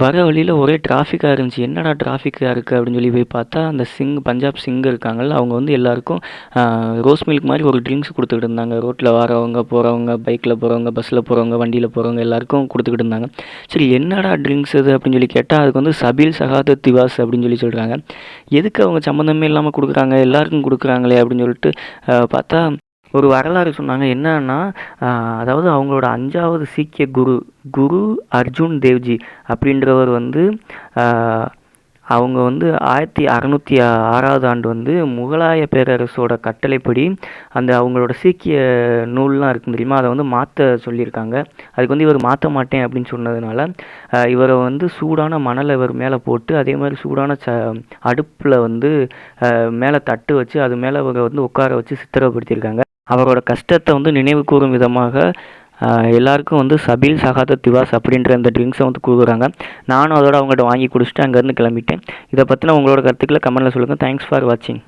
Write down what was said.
வர வழியில் ஒரே டிராஃபிக்காக இருந்துச்சு. என்னடா டிராஃபிக்காக இருக்குது அப்படின்னு சொல்லி போய் பார்த்தா, அந்த பஞ்சாப் சிங் இருக்காங்கல்ல, அவங்க வந்து எல்லாருக்கும் ரோஸ் மில்க் மாதிரி ஒரு ட்ரிங்க்ஸ் கொடுத்துக்கிட்டு இருந்தாங்க. ரோட்டில் வரவங்க போகிறவங்க, பைக்கில் போகிறவங்க, பஸ்ஸில் போகிறவங்க, வண்டியில் போகிறவங்க எல்லாருக்கும் கொடுத்துக்கிட்டு இருந்தாங்க. சரி என்னடா ட்ரிங்க்ஸ் இது அப்படின்னு சொல்லி கேட்டால், அதுக்கு வந்து சபீல் சகாதத் திவாஸ் அப்படின்னு சொல்லி சொல்கிறாங்க. எதுக்கு அவங்க சம்மந்தமே இல்லாமல் கொடுக்குறாங்க, எல்லாருக்கும் கொடுக்குறாங்களே அப்படின்னு சொல்லிட்டு பார்த்தா ஒரு வரலாறு சொன்னாங்க. என்னன்னா அதாவது அவங்களோட 5வது சீக்கிய குரு அர்ஜுன் தேவ்ஜி அப்படின்றவர் வந்து அவங்க வந்து 1606 ஆண்டு வந்து முகலாய பேரரசோட கட்டளைப்படி அந்த அவங்களோட சீக்கிய நூல்லாம் இருக்கும் தெரியுமா, அதை வந்து மாற்ற சொல்லியிருக்காங்க. அதுக்கு வந்து இவர் மாற்ற மாட்டேன் அப்படின்னு சொன்னதுனால இவரை வந்து சூடான மணலை இவர் மேலே போட்டு, அதே மாதிரி சூடான அடுப்பில் வந்து மேலே தட்டு வச்சு அது மேலே இவரை வந்து உட்கார வச்சு சித்திரப்படுத்தியிருக்காங்க. அவரோட கஷ்டத்தை வந்து நினைவு கூறும் விதமாக எல்லாருக்கும் வந்து சபீல் சகாதத் திவாஸ் அப்படின்ற அந்த ட்ரிங்க்ஸை வந்து கொடுக்குறாங்க. நானும் அதோட அவங்கள்ட்ட வாங்கி குடிச்சிட்டு அங்கேருந்து கிளம்பிட்டேன். இதை பற்றின உங்களோட கருத்துக்களை கமெண்ட்டில் சொல்லுங்கள். தேங்க்ஸ் ஃபார் வாட்சிங்.